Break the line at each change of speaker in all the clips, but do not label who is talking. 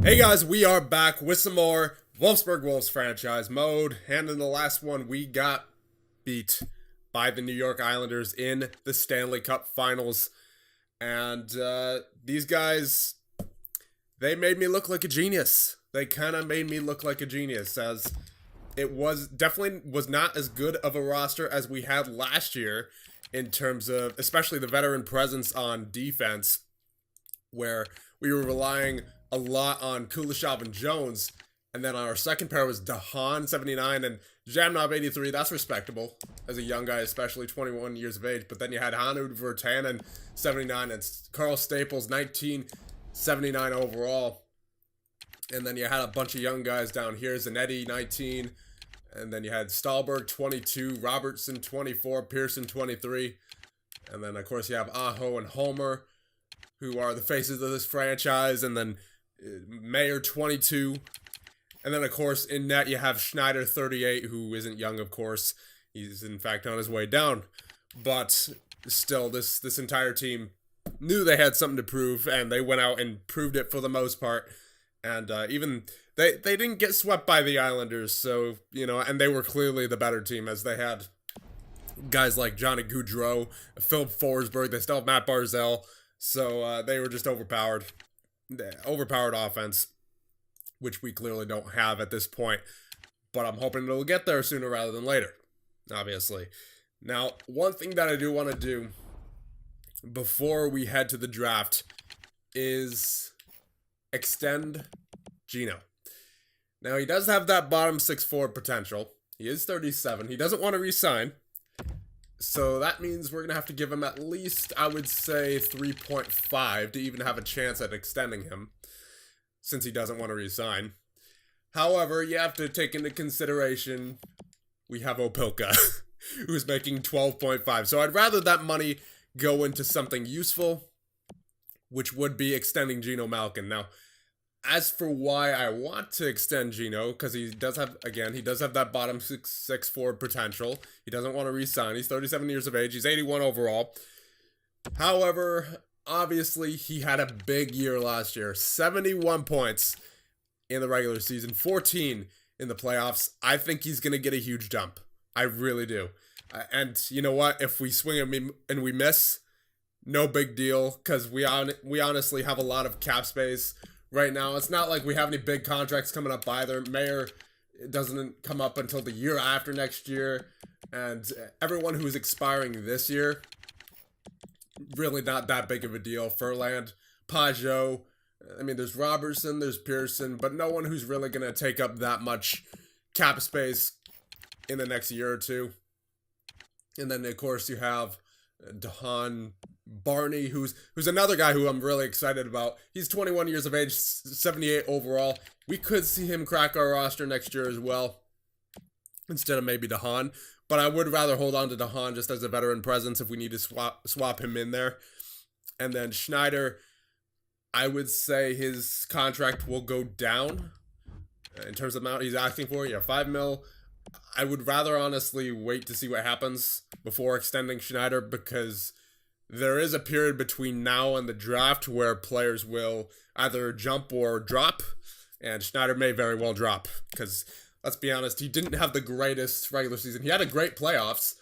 Hey guys, we are back with some more Wolfsburg Wolves franchise mode, and in the last one we got beat by the New York Islanders in the Stanley Cup Finals, and these guys, they made me look like a genius. They kind of made me look like a genius, as it was definitely was not as good of a roster as we had last year in terms of especially the veteran presence on defense, where we were relying a lot on Kuleshov and Jones, and then on our second pair was Dahan 79 and Jamnov 83. That's respectable as a young guy, especially 21 years of age. But then you had Hanu Virtanen 79 and Carl Staples 19, 79 overall. And then you had a bunch of young guys down here, Zanetti 19, and then you had Stahlberg 22, Robertson 24, Pearson 23, and then of course you have Aho and Homer, who are the faces of this franchise, and then Mayer 22, and then of course in net you have Schneider 38, who isn't young, of course. He's in fact on his way down, but still this entire team knew they had something to prove, and they went out and proved it for the most part. And even they didn't get swept by the Islanders, so you know, and they were clearly the better team, as they had guys like Johnny Gaudreau, Philip Forsberg. They still have Matt Barzal, so they were just overpowered offense, which we clearly don't have at this point. But I'm hoping it'll get there sooner rather than later, obviously. Now, one thing that I do want to do before we head to the draft is extend Gino. Now, he does have that bottom 6'4" potential. He is 37. He doesn't want to re-sign. So that means we're going to have to give him at least, I would say, 3.5 to even have a chance at extending him, since he doesn't want to re-sign. However, you have to take into consideration we have Opilka, who's making 12.5. So I'd rather that money go into something useful, which would be extending Gino Malkin. Now, as for why I want to extend Gino, because he does have that bottom 6'4" potential. He doesn't want to re-sign. He's 37 years of age. He's 81 overall. However, obviously, he had a big year last year. 71 points in the regular season, 14 in the playoffs. I think he's going to get a huge jump. I really do. And you know what? If we swing him and we miss, no big deal, because we honestly have a lot of cap space right now. It's not like we have any big contracts coming up either. Mayer doesn't come up until the year after next year. And everyone who's expiring this year, really not that big of a deal. Furland, Pajot, I mean, there's Robertson, there's Pearson, but no one who's really going to take up that much cap space in the next year or two. And then, of course, you have Dahan Barney, who's another guy who I'm really excited about. He's 21 years of age, 78 overall. We could see him crack our roster next year as well, instead of maybe Dahan. But I would rather hold on to Dahan just as a veteran presence if we need to swap him in there. And then Schneider, I would say his contract will go down in terms of amount he's asking for. Yeah, $5 million. I would rather honestly wait to see what happens before extending Schneider, because there is a period between now and the draft where players will either jump or drop, and Schneider may very well drop, because let's be honest, he didn't have the greatest regular season. He had a great playoffs,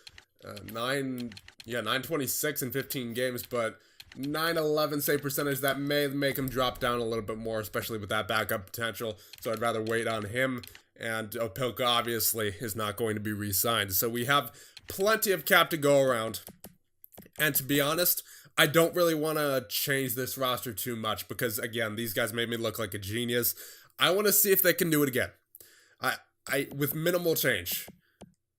926 in 15 games, but 911 save percentage, that may make him drop down a little bit more, especially with that backup potential. So I'd rather wait on him. And Opilka obviously is not going to be re-signed. So we have plenty of cap to go around. And to be honest, I don't really want to change this roster too much, because again, these guys made me look like a genius. I want to see if they can do it again. I with minimal change.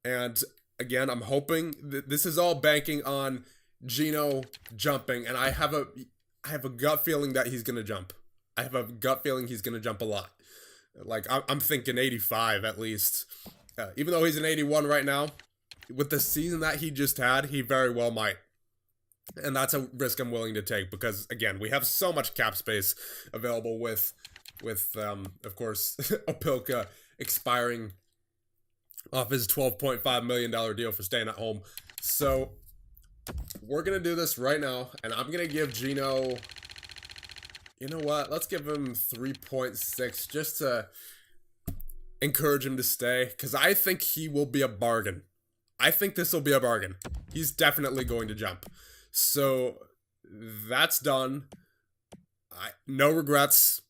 And again, I'm hoping that this is all banking on Gino jumping, and I have a gut feeling that he's going to jump. I have a gut feeling he's going to jump a lot. Like, I'm thinking 85 at least. Even though he's an 81 right now, with the season that he just had, he very well might. And that's a risk I'm willing to take, because, again, we have so much cap space available with of course, Opilka expiring off his $12.5 million deal for staying at home. So we're going to do this right now, and I'm going to give Gino You know what? Let's give him 3.6 just to encourage him to stay, because I think he will be a bargain. I think this will be a bargain. He's definitely going to jump. So that's done. No regrets.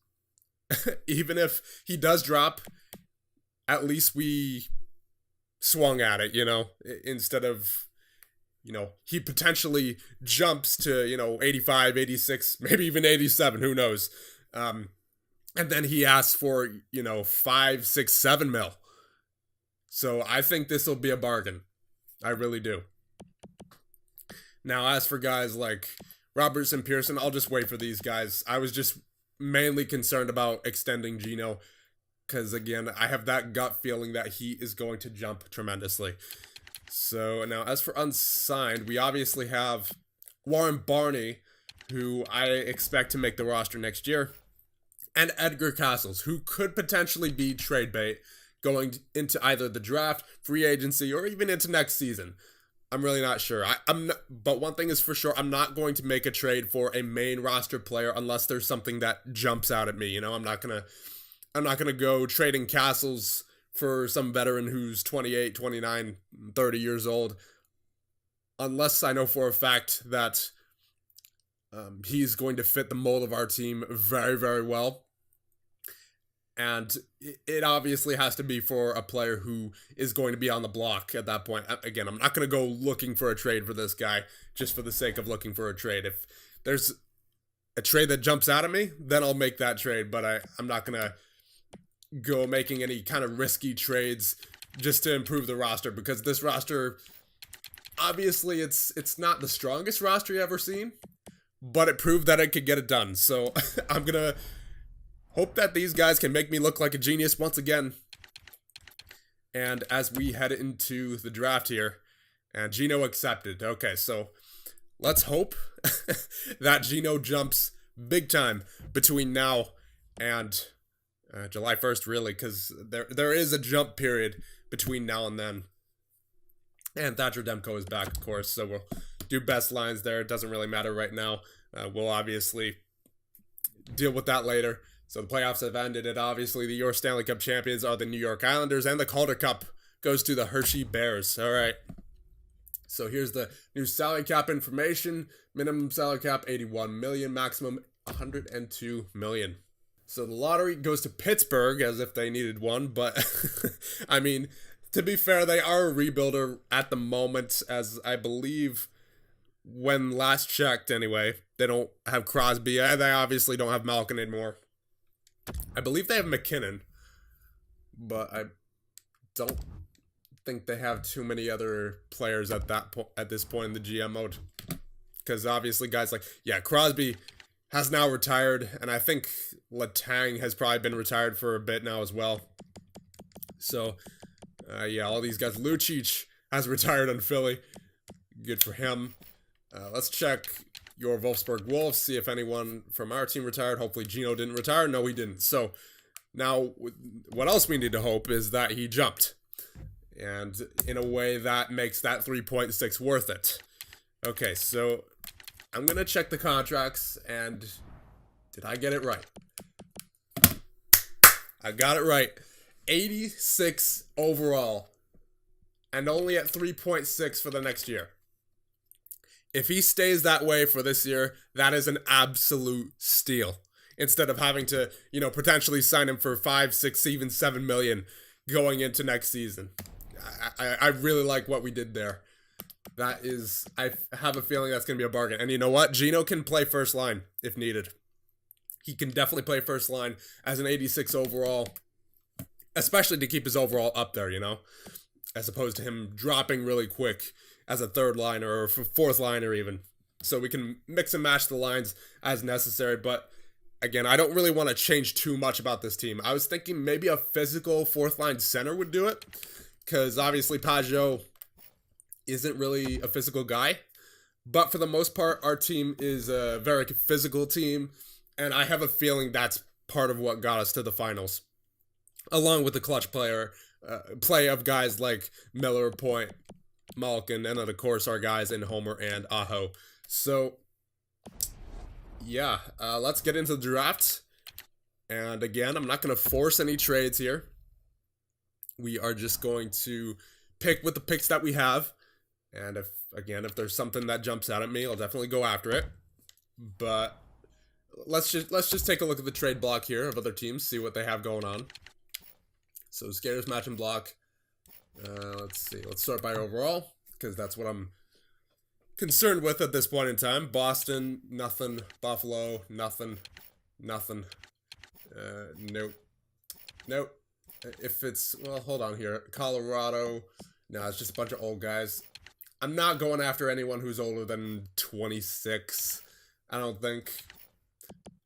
Even if he does drop, at least we swung at it, instead of, he potentially jumps to, 85, 86, maybe even 87, who knows. And then he asks for, 5, 6, 7 mil. So I think this will be a bargain. I really do. Now, as for guys like Roberts and Pearson, I'll just wait for these guys. I was just mainly concerned about extending Gino because, again, I have that gut feeling that he is going to jump tremendously. So now, as for unsigned, we obviously have Warren Barney, who I expect to make the roster next year, and Edgar Castles, who could potentially be trade bait going into either the draft, free agency, or even into next season. I'm really not sure. But one thing is for sure, I'm not going to make a trade for a main roster player unless there's something that jumps out at me. I'm not gonna go trading Castles for some veteran who's 28, 29, 30 years old, unless I know for a fact that he's going to fit the mold of our team very, very well. And it obviously has to be for a player who is going to be on the block at that point. Again, I'm not going to go looking for a trade for this guy just for the sake of looking for a trade. If there's a trade that jumps out at me, then I'll make that trade. But I'm not going to go making any kind of risky trades just to improve the roster, because this roster, obviously, it's not the strongest roster you've ever seen, but it proved that it could get it done. So I'm going to hope that these guys can make me look like a genius once again. And as we head into the draft here, and Gino accepted. Okay, so let's hope that Gino jumps big time between now and July 1st, really, because there is a jump period between now and then. And Thatcher Demko is back, of course, so we'll do best lines there. It doesn't really matter right now. We'll obviously deal with that later. So the playoffs have ended, and obviously the York Stanley Cup champions are the New York Islanders, and the Calder Cup goes to the Hershey Bears. All right. So here's the new salary cap information. Minimum salary cap, $81 million. Maximum, $102 million. So the lottery goes to Pittsburgh, as if they needed one. But, I mean, to be fair, they are a rebuilder at the moment, as I believe when last checked anyway. They don't have Crosby. They obviously don't have Malkin anymore. I believe they have McKinnon, but I don't think they have too many other players at this point in the GM mode. Because obviously guys like, Crosby has now retired, and I think Letang has probably been retired for a bit now as well. So, all these guys. Lucic has retired on Philly. Good for him. Let's check your Wolfsburg Wolves, see if anyone from our team retired. Hopefully Gino didn't retire. No, he didn't. So now what else we need to hope is that he jumped, and in a way that makes that 3.6 worth it. Okay, so I'm going to check the contracts, and did I get it right? I got it right. 86 overall, and only at 3.6 for the next year. If he stays that way for this year, that is an absolute steal. Instead of having to, potentially sign him for 5, 6, even 7 million going into next season. I really like what we did there. I have a feeling that's going to be a bargain. And you know what? Gino can play first line if needed. He can definitely play first line as an 86 overall, especially to keep his overall up there, as opposed to him dropping really quick as a third liner or fourth liner even. So we can mix and match the lines as necessary. But again, I don't really want to change too much about this team. I was thinking maybe a physical fourth line center would do it, because obviously Pajot isn't really a physical guy. But for the most part, our team is a very physical team, and I have a feeling that's part of what got us to the finals, along with the clutch play of guys like Miller, Point, Malkin, and then of course our guys in Homer and Aho. So yeah, let's get into the draft. And again, I'm not going to force any trades here. We are just going to pick with the picks that we have. And if there's something that jumps out at me, I'll definitely go after it. But let's just take a look at the trade block here of other teams, see what they have going on. So Scares match and block. Let's see. Let's start by overall, because that's what I'm concerned with at this point in time. Boston, nothing. Buffalo, nothing. Nothing. Nope. Nope. If it's, well, hold on here. Colorado, no, it's just a bunch of old guys. I'm not going after anyone who's older than 26, I don't think.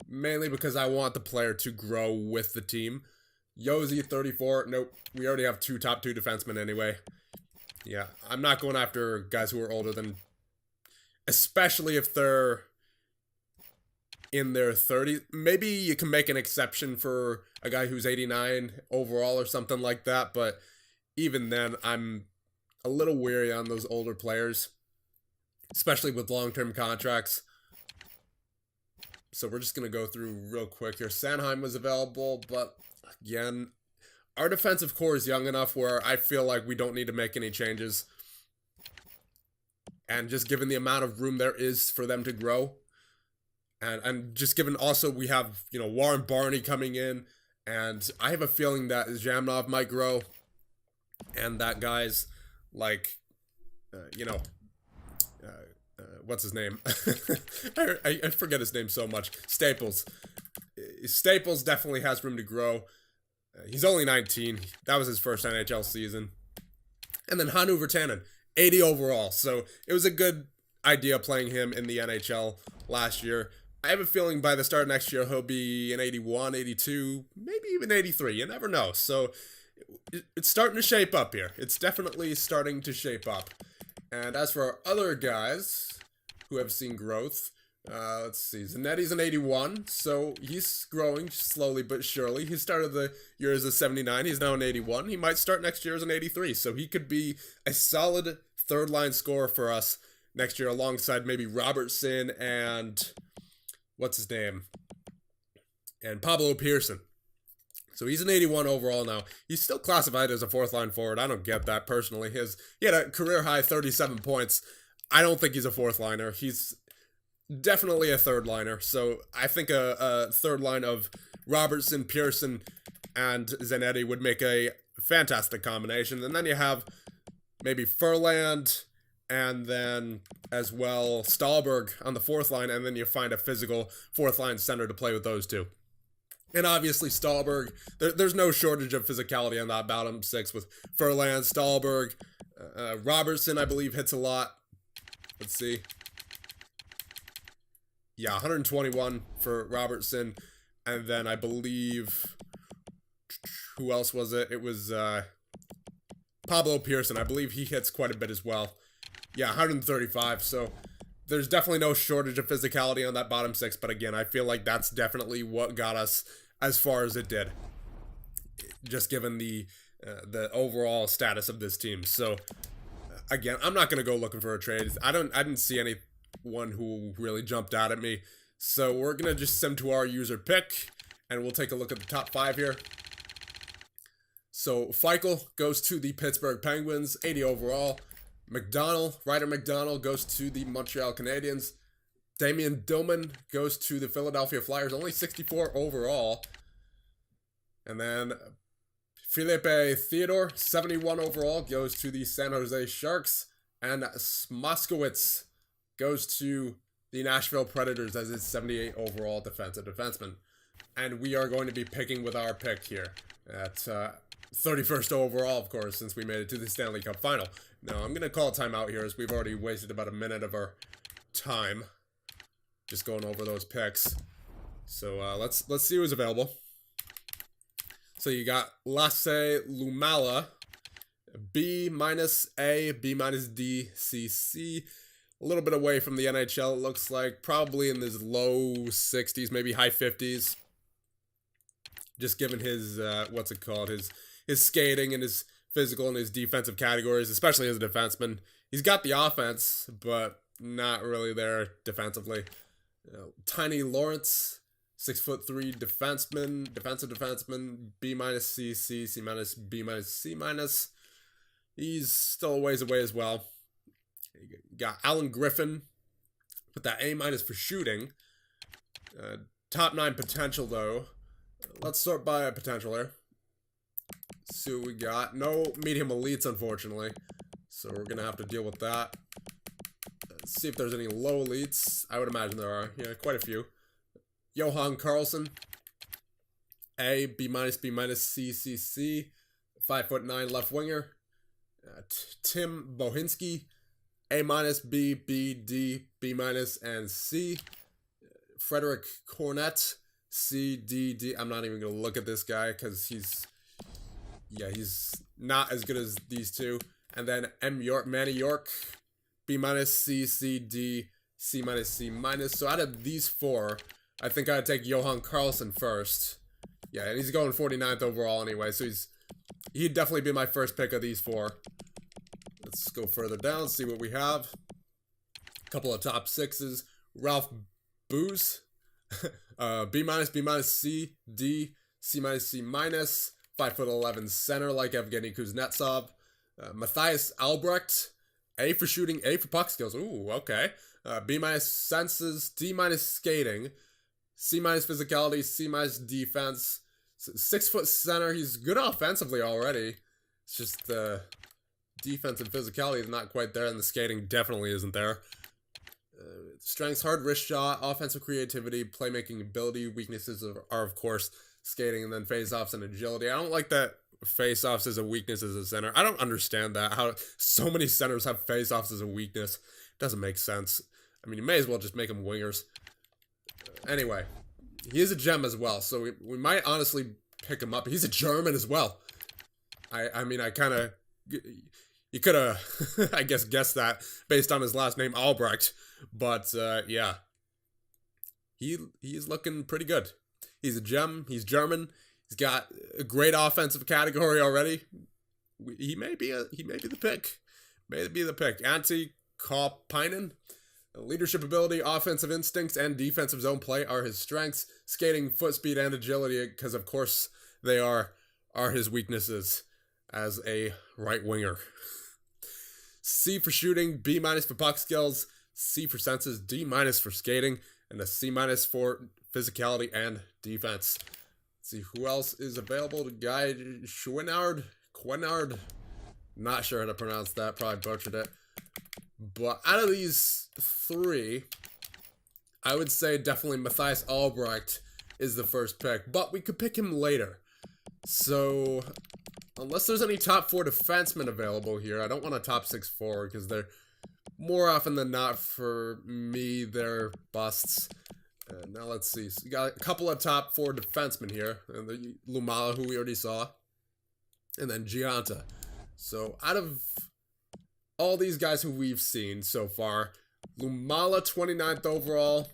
Mainly because I want the player to grow with the team. Yosi, 34, nope. We already have top two defensemen anyway. Yeah, I'm not going after guys who are older than, especially if they're in their 30s. Maybe you can make an exception for a guy who's 89 overall or something like that, but even then, I'm a little weary on those older players, especially with long-term contracts. So we're just going to go through real quick here. Sanheim was available, but again, our defensive core is young enough where I feel like we don't need to make any changes. And just given the amount of room there is for them to grow, and just given also we have, Warren Barney coming in, and I have a feeling that Zhamnov might grow, and that guy's like, what's his name? I forget his name so much. Staples. Staples definitely has room to grow. He's only 19. That was his first NHL season. And then Hannu Virtanen, 80 overall. So it was a good idea playing him in the NHL last year. I have a feeling by the start of next year he'll be an 81, 82, maybe even 83. You never know. So it's starting to shape up here. It's definitely starting to shape up. And as for our other guys who have seen growth, let's see. Zanetti's an 81, so he's growing slowly but surely. He started the year as a 79. He's now an 81. He might start next year as an 83, so he could be a solid third-line scorer for us next year alongside maybe Robertson and what's his name? And Pablo Pearson. So he's an 81 overall now. He's still classified as a fourth-line forward. I don't get that personally. He had a career-high 37 points. I don't think he's a fourth-liner. He's definitely a third-liner. So I think a third line of Robertson, Pearson, and Zanetti would make a fantastic combination. And then you have maybe Furland, and then as well Stahlberg on the fourth line, and then you find a physical fourth-line center to play with those two. And obviously Stahlberg, there's no shortage of physicality on that bottom six with Furland, Stahlberg, Robertson, I believe, hits a lot. Let's see. Yeah, 121 for Robertson. And then I believe, who else was it? It was Pablo Pearson. I believe he hits quite a bit as well. Yeah, 135. So there's definitely no shortage of physicality on that bottom six. But again, I feel like that's definitely what got us as far as it did, just given the overall status of this team. So again, I'm not going to go looking for a trade. I didn't see anyone who really jumped out at me. So we're going to just sim to our user pick, and we'll take a look at the top 5 here. So Feichel goes to the Pittsburgh Penguins, 80 overall. Ryder McDonald goes to the Montreal Canadiens. Damian Dillman goes to the Philadelphia Flyers, only 64 overall. And then Philippe Theodore, 71 overall, goes to the San Jose Sharks. And Moskowitz goes to the Nashville Predators as his 78 overall defenseman. And we are going to be picking with our pick here at 31st overall, of course, since we made it to the Stanley Cup Final. Now, I'm going to call a timeout here as we've already wasted about a minute of our time just going over those picks. So let's see who's available. So you got Lasse Lumala, B-A, B-D, C. A little bit away from the NHL, it looks like. Probably in his low 60s, maybe high 50s. Just given his, his skating and his physical and his defensive categories, especially as a defenseman. He's got the offense, but not really there defensively. Tiny Lawrence, 6'3" defenseman, defensive defenseman, B minus C, C, C minus, B minus, C minus. He's still a ways away as well. You got Alan Griffin with that A minus for shooting. Top 9 potential though. Let's sort by a potential here. See what we got. No medium elites, unfortunately. So we're going to have to deal with that. Let's see if there's any low elites. I would imagine there are. Yeah, quite a few. Johan Carlson. A, B minus, C, C, C. 5'9" left winger. Tim Bohinski. A minus, B, B, D, B minus, and C. Frederick Cornett. C, D, D. I'm not even going to look at this guy because he's not as good as these two. And then Manny York, B minus, C, C, D, C minus, C minus. So out of these 4, I think I'd take Johan Carlson first. Yeah, and he's going 49th overall anyway, so he'd definitely be my first pick of these 4. Let's go further down, see what we have. A couple of top 6s. Ralph Booze, B minus, C, D, C minus, C minus. 5'11" center like Evgeny Kuznetsov. Matthias Albrecht, A for shooting, A for puck skills. Ooh, okay. B minus senses, D minus skating, C minus physicality, C minus defense. 6 foot center. He's good offensively already. It's just defense and physicality is not quite there, and the skating definitely isn't there. Strengths, hard wrist shot, offensive creativity, playmaking ability. Weaknesses are of course skating and then face-offs and agility. I don't like that face-offs as a weakness as a center. I don't understand that, how so many centers have face-offs as a weakness. It doesn't make sense. I mean, you may as well just make them wingers. Anyway, he is a gem as well, so we might honestly pick him up. He's a German as well. I mean, I kind of... You could have, I guess, guessed that based on his last name, Albrecht. But, yeah. He's looking pretty good. He's a gem. He's German. He's got a great offensive category already. He may be the pick. May be the pick. Antti Kauppinen. Leadership ability, offensive instincts, and defensive zone play are his strengths. Skating, foot speed, and agility, because of course they are his weaknesses as a right winger. C for shooting, B minus for puck skills, C for senses, D minus for skating, and a C minus for physicality and defense. Let's see who else is available. The guy Quenard. Not sure how to pronounce that. Probably butchered it. But out of these 3, I would say definitely Matthias Albrecht is the first pick. But we could pick him later. So, unless there's any top 4 defensemen available here, I don't want a top 6 forward because they're more often than not, for me, they're busts. Now let's see. So you got a couple of top 4 defensemen here. And the Lumala, who we already saw. And then Gianta. So out of all these guys who we've seen so far, Lumala 29th overall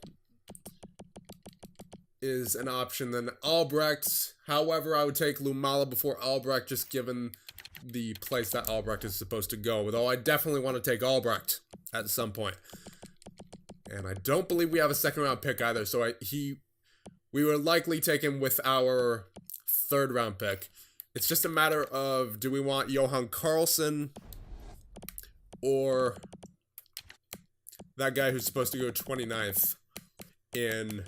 is an option. Then Albrecht. However, I would take Lumala before Albrecht, just given the place that Albrecht is supposed to go. Though I definitely want to take Albrecht at some point. And I don't believe we have a second round pick either. So we would likely take him with our 3rd round pick. It's just a matter of, do we want Johan Carlson or that guy who's supposed to go 29th in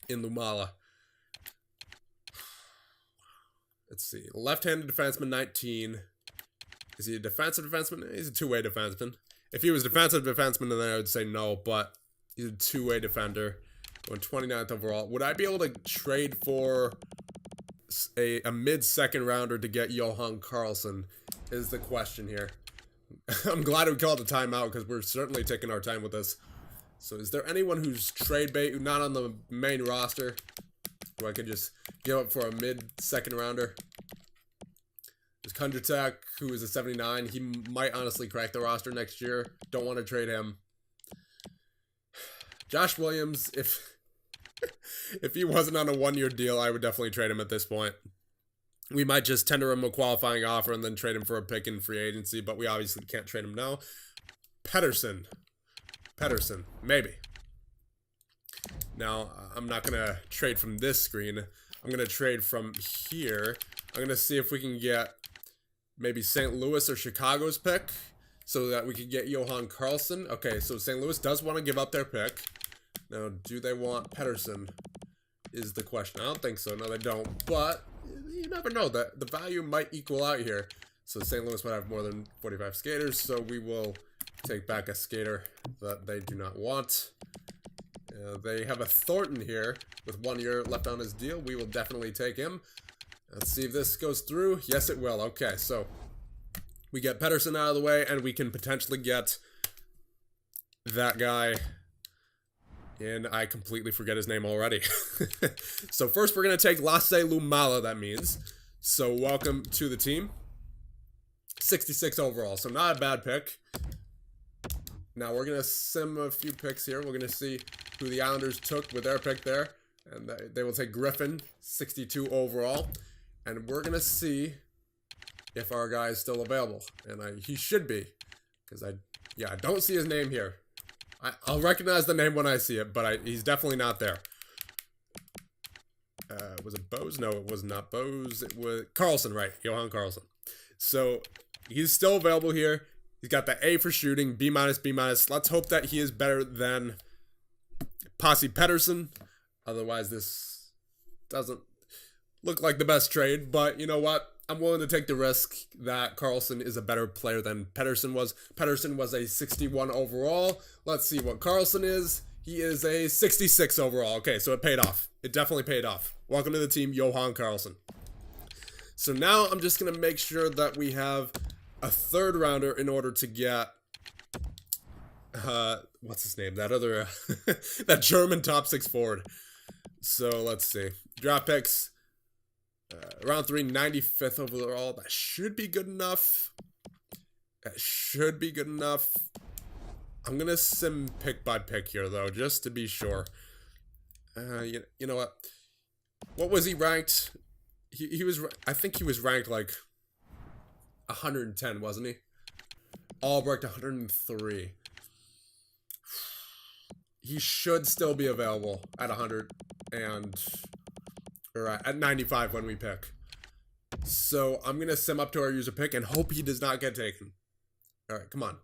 Lumala. Let's see. Left-handed defenseman, 19. Is he a defensive defenseman? He's a two-way defenseman. If he was a defensive defenseman, then I would say no, but he's a two-way defender. Going 29th overall. Would I be able to trade for a mid-second rounder to get Johan Carlson is the question here. I'm glad we called a timeout because we're certainly taking our time with this. So is there anyone who's trade bait, not on the main roster, who I could just give up for a mid-second rounder? There's Kondratek, who is a 79. He might honestly crack the roster next year. Don't want to trade him. Josh Williams, if he wasn't on a one-year deal, I would definitely trade him at this point. We might just tender him a qualifying offer and then trade him for a pick in free agency, but we obviously can't trade him now. Pedersen, maybe. Now, I'm not going to trade from this screen. I'm going to trade from here. I'm going to see if we can get maybe St. Louis or Chicago's pick so that we can get Johan Carlson. Okay, so St. Louis does want to give up their pick. Now, do they want Pettersson is the question. I don't think so. No, they don't. But you never know. The value might equal out here. So St. Louis might have more than 45 skaters. So we will take back a skater that they do not want. They have a Thornton here with 1 year left on his deal. We will definitely take him. Let's see if this goes through. Yes, it will. Okay, so we get Pettersson out of the way, and we can potentially get that guy. And I completely forget his name already. So first we're going to take Lasse Lumala, that means. So welcome to the team. 66 overall, so not a bad pick. Now we're going to sim a few picks here. We're going to see who the Islanders took with their pick there. And they will take Griffin, 62 overall. And we're going to see if our guy is still available. And he should be. Because I don't see his name here. I'll recognize the name when I see it, but he's definitely not there. Was it Bose? No, it was not Bose. It was Carlson, right? Johan Carlson. So he's still available here. He's got the A for shooting, B-, B-. Let's hope that he is better than Posse Pettersson. Otherwise, this doesn't look like the best trade. But you know what? I'm willing to take the risk that Carlson is a better player than Pettersson was. Pettersson was a 61 overall. Let's see what Carlson is. He is a 66 overall. Okay, so it paid off. It definitely paid off. Welcome to the team, Johan Carlson. So now I'm just going to make sure that we have a third rounder in order to get, what's his name? That other, that German top 6 forward. So let's see. Draft picks. Round 3, 95th overall. That should be good enough. That should be good enough. I'm going to sim pick by pick here, though, just to be sure. You know what? What was he ranked? He was, I think he was ranked like 110, wasn't he? Albrecht 103. He should still be available at 100 or at 95 when we pick. So I'm gonna sim up to our user pick and hope he does not get taken. All right, come on.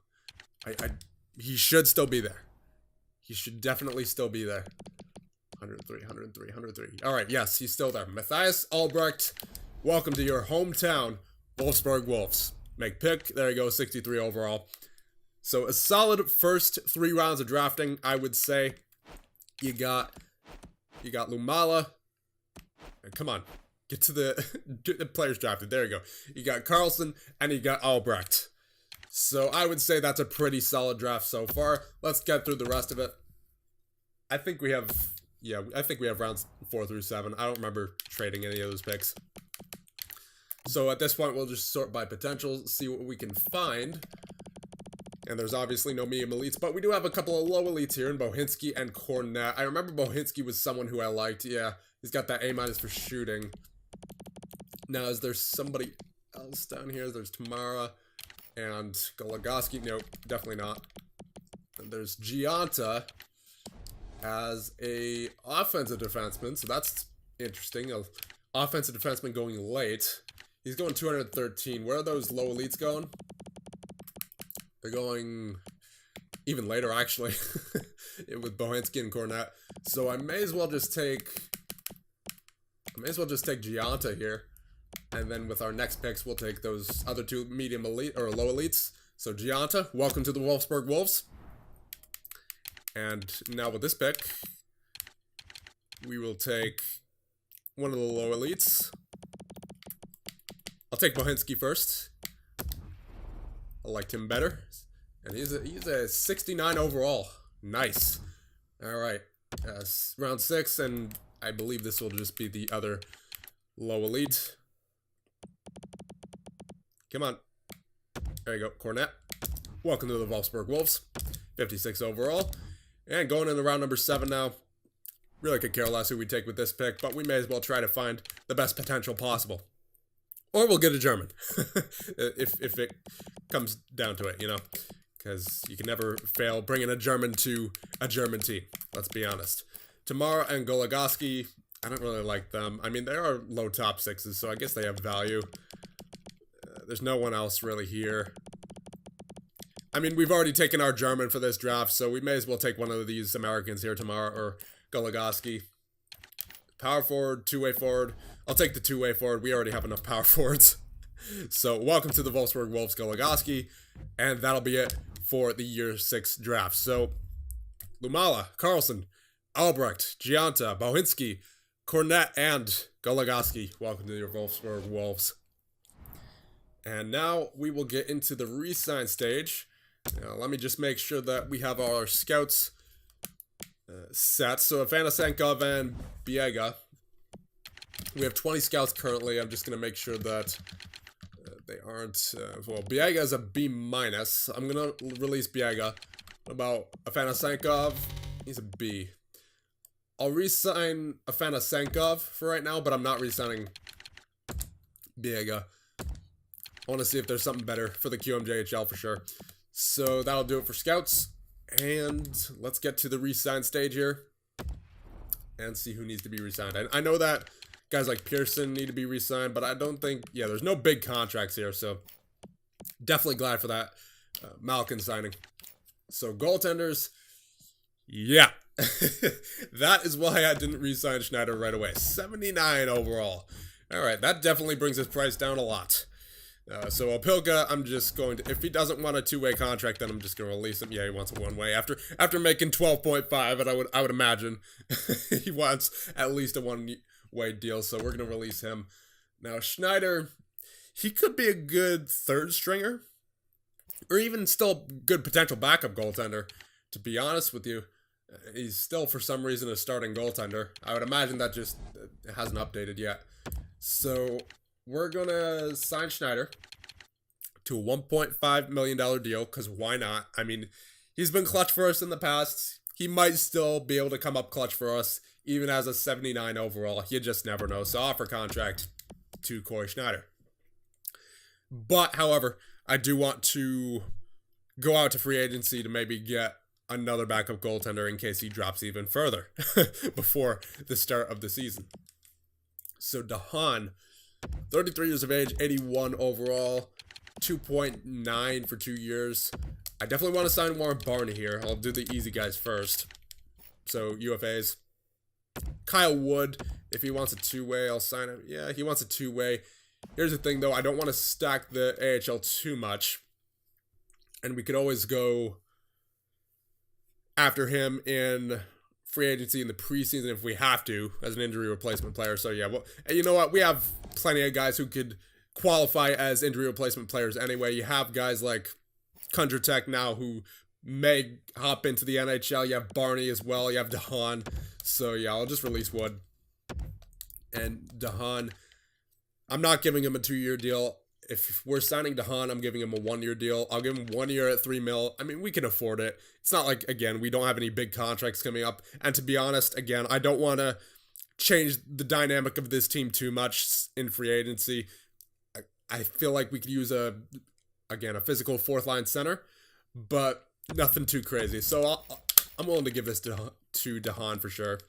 He should still be there. He should definitely still be there. 103, 103, 103. All right, yes, he's still there. Matthias Albrecht, welcome to your hometown, Wolfsburg Wolves. Make pick. There you go, 63 overall. So a solid first 3 rounds of drafting, I would say. You got Lumala. Come on, get to the players drafted. There you go. You got Carlson and you got Albrecht. So I would say that's a pretty solid draft so far. Let's get through the rest of it. I think we have rounds 4 through 7. I don't remember trading any of those picks. So at this point, we'll just sort by potential, see what we can find. And there's obviously no medium elites, but we do have a couple of low elites here in Bohinski and Cornet. I remember Bohinski was someone who I liked. Yeah, he's got that A- for shooting. Now, is there somebody else down here? There's Tamara and Goligoski. Nope, definitely not. And there's Gianta as a offensive defenseman, so that's interesting. A offensive defenseman going late. He's going 213. Where are those low elites going? They're going even later, actually, with Bohinski and Cornet. So I may as well just take Gianta here, and then with our next picks, we'll take those other 2 medium elite or low elites. So Gianta, welcome to the Wolfsburg Wolves. And now with this pick, we will take one of the low elites. I'll take Bohinski first. I liked him better. And he's a 69 overall. Nice. All right. Round 6, and I believe this will just be the other low elite. Come on. There you go, Cornet. Welcome to the Wolfsburg Wolves. 56 overall. And going into round number 7 now. Really could care less who we take with this pick, but we may as well try to find the best potential possible. Or we'll get a German. if it comes down to it, you know. Because you can never fail bringing a German to a German team. Let's be honest. Tamara and Goligoski, I don't really like them. I mean, they are low top sixes, so I guess they have value. There's no one else really here. I mean, we've already taken our German for this draft, so we may as well take one of these Americans here, Tamara or Goligoski. Power forward, two-way forward. I'll take the two-way forward. We already have enough power forwards. So, welcome to the Wolfsburg Wolves, Goligoski. And that'll be it for the year 6 draft. So, Lumala, Carlson, Albrecht, Gianta, Bohinski, Cornett, and Goligoski. Welcome to your Wolfsburg Wolves. And now we will get into the re-sign stage. Now, let me just make sure that we have our scouts set. So, Afanasenkov and Biega. We have 20 scouts currently. I'm just going to make sure that they aren't... well, Biega is a B-. I'm going to release Biega. What about Afanasenkov? He's a B. I'll re-sign Afanasenkov for right now, but I'm not re-signing Biega. I want to see if there's something better for the QMJHL for sure. So that'll do it for scouts. And let's get to the re-sign stage here. And see who needs to be re-signed. I know that guys like Pearson need to be re-signed, but I don't think... Yeah, there's no big contracts here, so... Definitely glad for that Malkin signing. So, goaltenders... Yeah. That is why I didn't re-sign Schneider right away. 79 overall. Alright, that definitely brings his price down a lot. So Opilka, I'm just going to... If he doesn't want a two-way contract, then I'm just going to release him. Yeah, he wants a one-way. After making 12.5, and I would imagine he wants at least a one-way deal, so we're going to release him. Now, Schneider, he could be a good third stringer, or even still good potential backup goaltender. To be honest with you, he's still, for some reason, a starting goaltender. I would imagine that just hasn't updated yet. So... We're going to sign Schneider to a $1.5 million deal, because why not? I mean, he's been clutch for us in the past. He might still be able to come up clutch for us, even as a 79 overall. You just never know. So offer contract to Corey Schneider. But, however, I do want to go out to free agency to maybe get another backup goaltender in case he drops even further before the start of the season. So, Dahan... 33 years of age, 81 overall, 2.9 for 2 years. I definitely want to sign Warren Barney here. I'll do the easy guys first. So, UFAs. Kyle Wood, if he wants a two-way, I'll sign him. Yeah, he wants a two-way. Here's the thing, though. I don't want to stack the AHL too much. And we could always go after him in... free agency in the preseason if we have to, as an injury replacement player. So yeah, well, you know what? We have plenty of guys who could qualify as injury replacement players anyway. You have guys like Kondratek now who may hop into the NHL. You have Barney as well. You have Dahan. So yeah, I'll just release Wood. And Dahan, I'm not giving him a 2-year deal. If we're signing Dahan, I'm giving him a 1-year deal. I'll give him 1 year at $3 million. I mean, we can afford it. It's not like, again, we don't have any big contracts coming up. And to be honest, again, I don't want to change the dynamic of this team too much in free agency. I feel like we could use a physical fourth-line center, but nothing too crazy. So I'm willing to give this to Dahan for sure.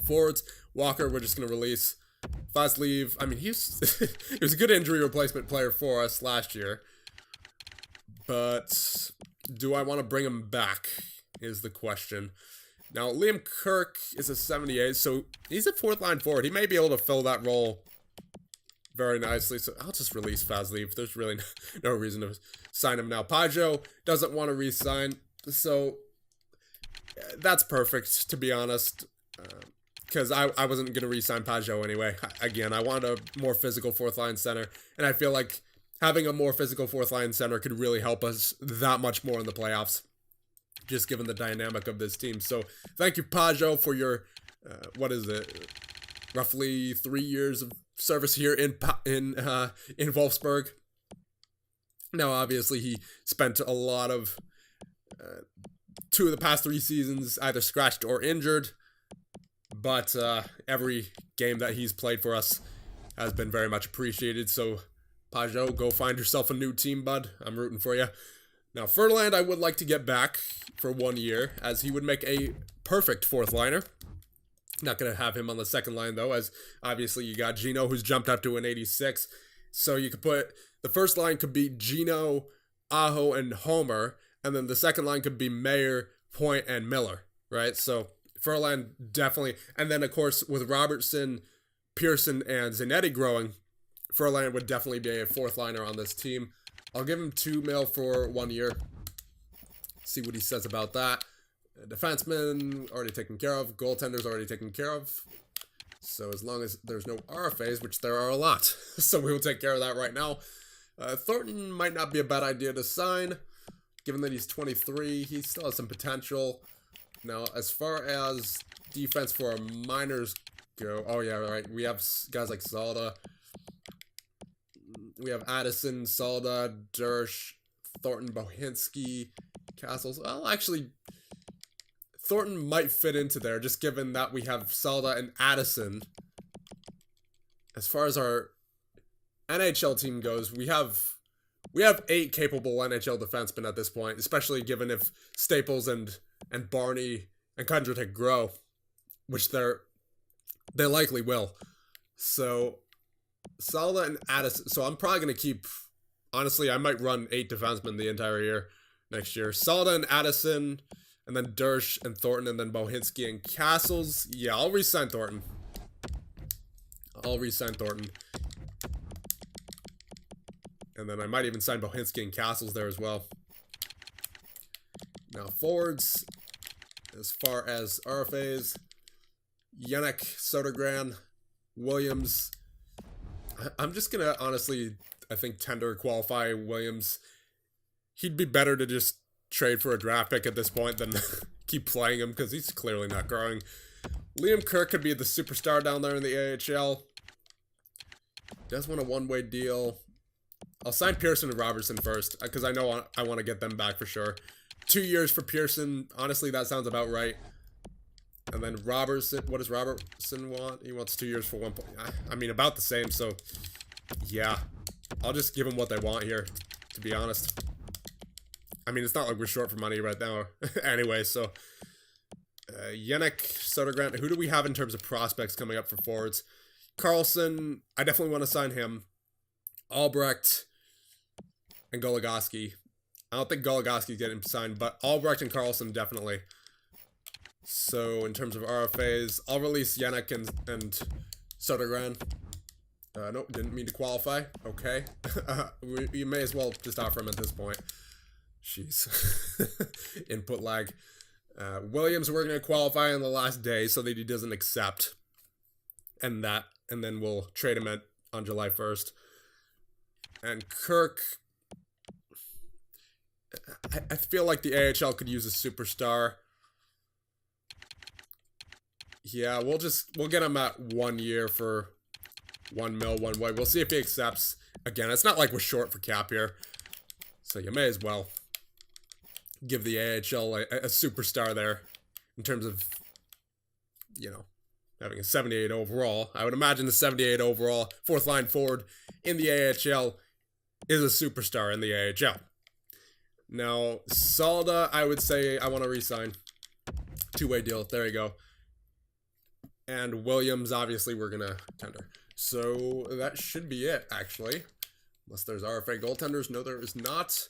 Forwards, Walker, we're just going to release. Vazlev, I mean, he was a good injury replacement player for us last year. But do I want to bring him back is the question. Now, Liam Kirk is a 78, so he's a fourth-line forward. He may be able to fill that role very nicely, so I'll just release Vazlev. There's really no reason to sign him now. Pajo doesn't want to re-sign, so that's perfect, to be honest. Because I wasn't going to re-sign Pageau anyway. Again, I want a more physical fourth-line center, and I feel like having a more physical fourth-line center could really help us that much more in the playoffs, just given the dynamic of this team. So, thank you, Pageau, for your, roughly 3 years of service here in Wolfsburg. Now, obviously, he spent a lot of 2 of the past 3 seasons either scratched or injured. But every game that he's played for us has been very much appreciated. So, Pageau, go find yourself a new team, bud. I'm rooting for you. Now, Furland, I would like to get back for 1 year, as he would make a perfect fourth liner. Not going to have him on the second line, though, as obviously you got Gino, who's jumped up to an 86. So you could put, the first line could be Gino, Aho, and Homer, and then the second line could be Mayer, Point, and Miller, right? So Furlan definitely, and then of course with Robertson, Pearson, and Zanetti growing, Furlan would definitely be a fourth liner on this team. I'll give him $2 million for 1 year. See what he says about that. Defenseman already taken care of. Goaltenders already taken care of. So as long as there's no RFAs, which there are a lot, so we will take care of that right now. Thornton might not be a bad idea to sign, given that he's 23. He still has some potential. Now, as far as defense for our minors go, oh yeah, right. We have guys like Salda. We have Addison, Salda, Dersh, Thornton, Bohinski, Castles. Well, actually, Thornton might fit into there, just given that we have Salda and Addison. As far as our NHL team goes, we have 8 capable NHL defensemen at this point, especially given if Staples and Barney and Kondratich grow, which they likely will. So Salda and Addison. So I'm probably going to keep, honestly, I might run 8 defensemen the entire year next year. Salda and Addison, and then Dersh and Thornton, and then Bohinski and Castles. Yeah, I'll re-sign Thornton. And then I might even sign Bohinski and Castles there as well. Now, forwards, as far as RFAs, Yannick, Sodergran, Williams. I'm just going to honestly, I think, tender qualify Williams. He'd be better to just trade for a draft pick at this point than keep playing him, because he's clearly not growing. Liam Kirk could be the superstar down there in the AHL. Does want a one-way deal. I'll sign Pearson and Robertson first, because I know I want to get them back for sure. 2 years for Pearson. Honestly, that sounds about right. And then Robertson, what does Robertson want? He wants 2 years for 1 point. I mean, about the same, so yeah. I'll just give them what they want here, to be honest. I mean, it's not like we're short for money right now. Anyway, so Yannick, Sodergran. Who do we have in terms of prospects coming up for forwards? Carlson, I definitely want to sign him. Albrecht and Goligoski. I don't think Goligoski's getting signed, but Albrecht and Carlson definitely. So in terms of RFAs, I'll release Yannick and Sodergran. Nope, didn't mean to qualify. Okay. You may as well just offer him at this point. Jeez. Input lag. Williams, we're going to qualify on the last day so that he doesn't accept. And then we'll trade him on July 1st. And Kirk, I feel like the AHL could use a superstar. Yeah, we'll get him at 1 year for $1 million one way. We'll see if he accepts. Again, it's not like we're short for cap here, so you may as well give the AHL a superstar there in terms of, having a 78 overall. I would imagine the 78 overall fourth line forward in the AHL is a superstar in the AHL. Now, Salda, I would say I want to re-sign. 2-way deal. There you go. And Williams, obviously, we're going to tender. So that should be it, actually. Unless there's RFA goaltenders. No, there is not.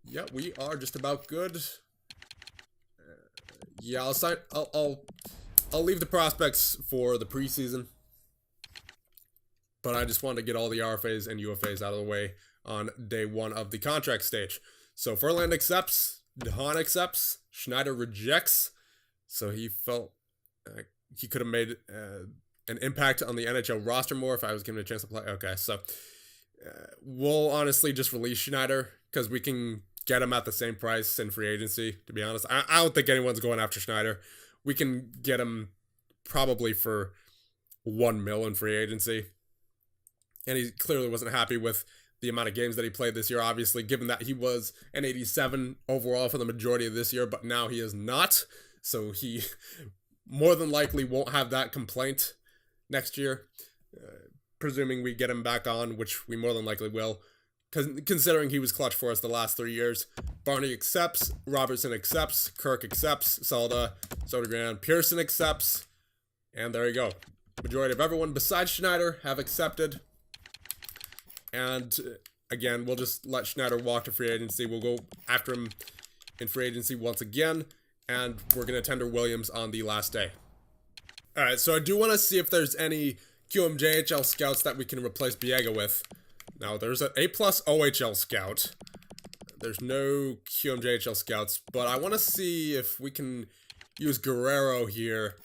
Yeah, we are just about good. Yeah, I'll sign. I'll leave the prospects for the preseason. But I just wanted to get all the RFAs and UFAs out of the way on day 1 of the contract stage. So Furlan accepts, DeHaan accepts, Schneider rejects. So he felt he could have made an impact on the NHL roster more if I was given a chance to play. Okay, so we'll honestly just release Schneider because we can get him at the same price in free agency, to be honest. I don't think anyone's going after Schneider. We can get him probably for $1 million in free agency. And he clearly wasn't happy with the amount of games that he played this year, obviously, given that he was an 87 overall for the majority of this year, but now he is not. So he more than likely won't have that complaint next year, presuming we get him back on, which we more than likely will, considering he was clutch for us the last 3 years. Barney accepts, Robertson accepts, Kirk accepts, Salda, Sodergran, Pearson accepts, And there you go. Majority of everyone besides Schneider have accepted. And again, we'll just let Schneider walk to free agency. We'll go after him in free agency once again. And we're going to tender Williams on the last day. Alright, so I do want to see if there's any QMJHL scouts that we can replace Biega with. Now, there's an A+ OHL scout. There's no QMJHL scouts, but I want to see if we can use Guerrero here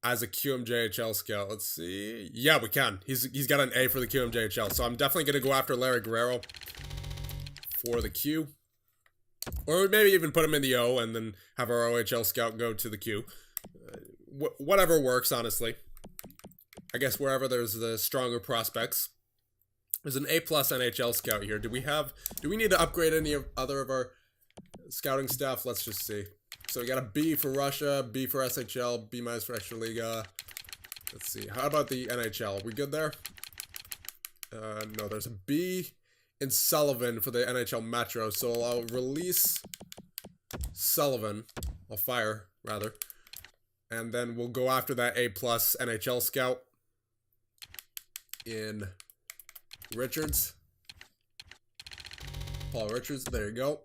as a QMJHL scout. Let's see. Yeah, we can. He's got an A for the QMJHL, so I'm definitely going to go after Larry Guerrero for the Q. Or maybe even put him in the O and then have our OHL scout go to the Q. Whatever works, honestly. I guess wherever there's the stronger prospects. There's an A+ NHL scout here. Do we need to upgrade any other of our scouting staff? Let's just see. So we got a B for Russia, B for SHL, B- for Extraliga. Let's see. How about the NHL? Are we good there? No, there's a B in Sullivan for the NHL Metro. So I'll release Sullivan. I'll fire, rather. And then we'll go after that A+ NHL scout in Richards. Paul Richards, there you go.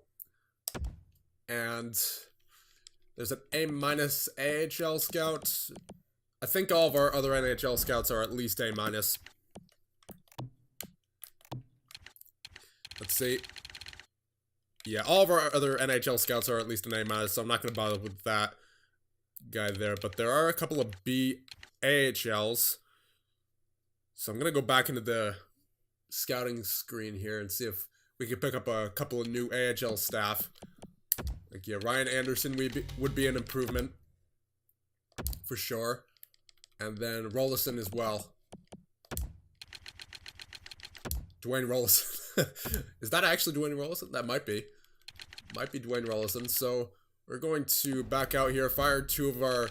And there's an A- AHL scout. I think all of our other NHL scouts are at least A-. Let's see. Yeah, all of our other NHL scouts are at least an A-, so I'm not going to bother with that guy there. But there are a couple of B AHLs. So I'm going to go back into the scouting screen here and see if we can pick up a couple of new AHL staff. Like, yeah, Ryan Anderson would be an improvement for sure. And then Rollison as well. Dwayne Rollison. Is that actually Dwayne Rollison? That might be. Might be Dwayne Rollison. So we're going to back out here, fire 2 of our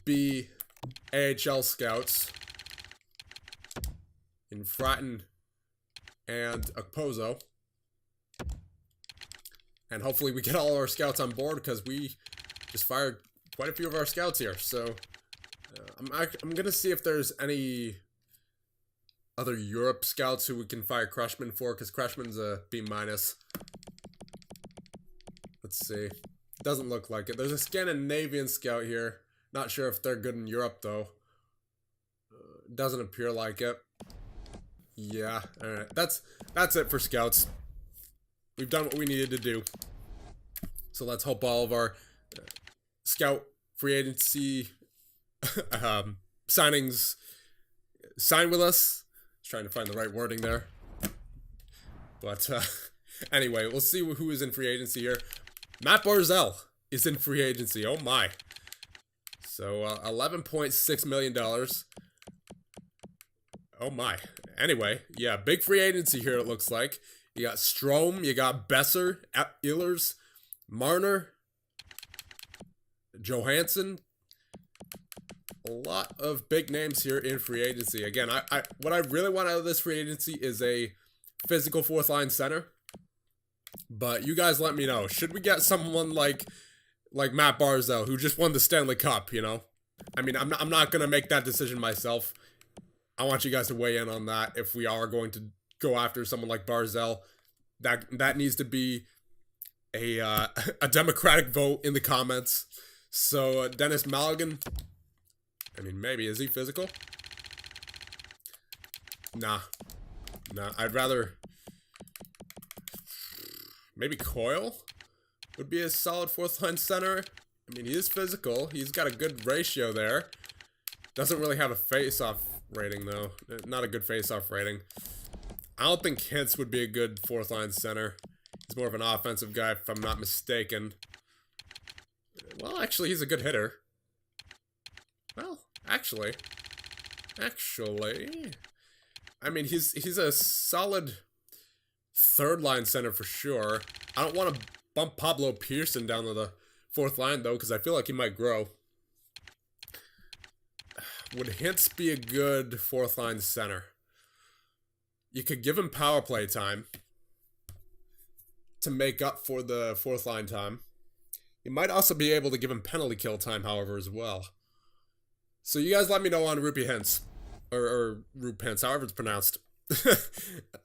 B AHL scouts in Fratton and Okposo. And hopefully we get all our scouts on board because we just fired quite a few of our scouts here. So I'm going to see if there's any other Europe scouts who we can fire Crushman for, because Crushman's a B-. Let's see. Doesn't look like it. There's a Scandinavian scout here. Not sure if they're good in Europe, though. Doesn't appear like it. Yeah, alright. That's it for scouts. We've done what we needed to do. So let's hope all of our scout free agency signings sign with us. Just trying to find the right wording there. But anyway, we'll see who is in free agency here. Matt Barzal is in free agency. Oh my. So $11.6 million. Oh my. Anyway, yeah, big free agency here it looks like. You got Strome, you got Besser, Ehlers, Marner, Johansson. A lot of big names here in free agency. Again, what I really want out of this free agency is a physical 4th line center. But you guys let me know. Should we get someone like Matt Barzal, who just won the Stanley Cup, you know? I mean, I'm not going to make that decision myself. I want you guys to weigh in on that. If we are going to go after someone like Barzal, that needs to be a democratic vote in the comments. So Dennis Malgin, I mean, maybe is he physical? Nah, I'd rather maybe Coyle would be a solid 4th line center. I mean, he is physical. He's got a good ratio there. Doesn't really have a face-off rating, though. Not a good face-off rating. I don't think Hintz would be a good 4th line center. He's more of an offensive guy, if I'm not mistaken. Well, actually, he's a good hitter. Well, actually. I mean, he's a solid 3rd line center for sure. I don't want to bump Pablo Pearson down to the 4th line, though, because I feel like he might grow. Would Hintz be a good 4th line center? You could give him power play time to make up for the 4th line time. You might also be able to give him penalty kill time, however, as well. So you guys let me know on Rupee Hints. Or Roop Hints, however it's pronounced.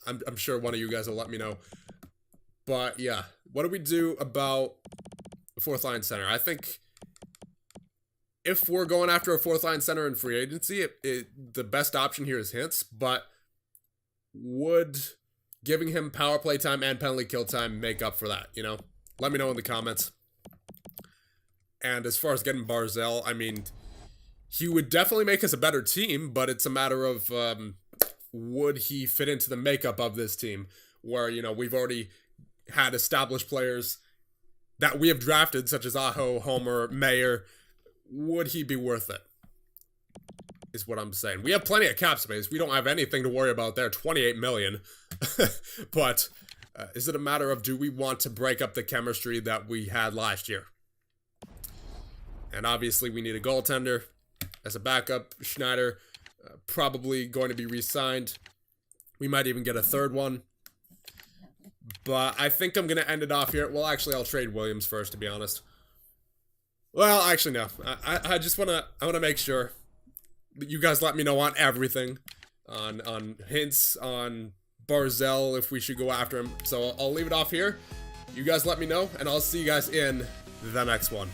I'm sure one of you guys will let me know. But yeah, what do we do about a fourth line center? I think if we're going after a fourth line center in free agency, the best option here is Hints, but would giving him power play time and penalty kill time make up for that, you know? Let me know in the comments. And as far as getting Barzal, I mean, he would definitely make us a better team, but it's a matter of would he fit into the makeup of this team where, you know, we've already had established players that we have drafted, such as Aho, Homer, Mayer. Would he be worth it? Is what I'm saying. We have plenty of cap space. We don't have anything to worry about there. 28 million. But is it a matter of do we want to break up the chemistry that we had last year? And obviously we need a goaltender as a backup. Schneider probably going to be re-signed. We might even get a third one. But I think I'm going to end it off here. Well, actually, I'll trade Williams first, to be honest. Well, actually, no. I just want to make sure that you guys let me know on everything. On Hints, on Barzal, if we should go after him. So I'll leave it off here. You guys let me know, and I'll see you guys in the next one.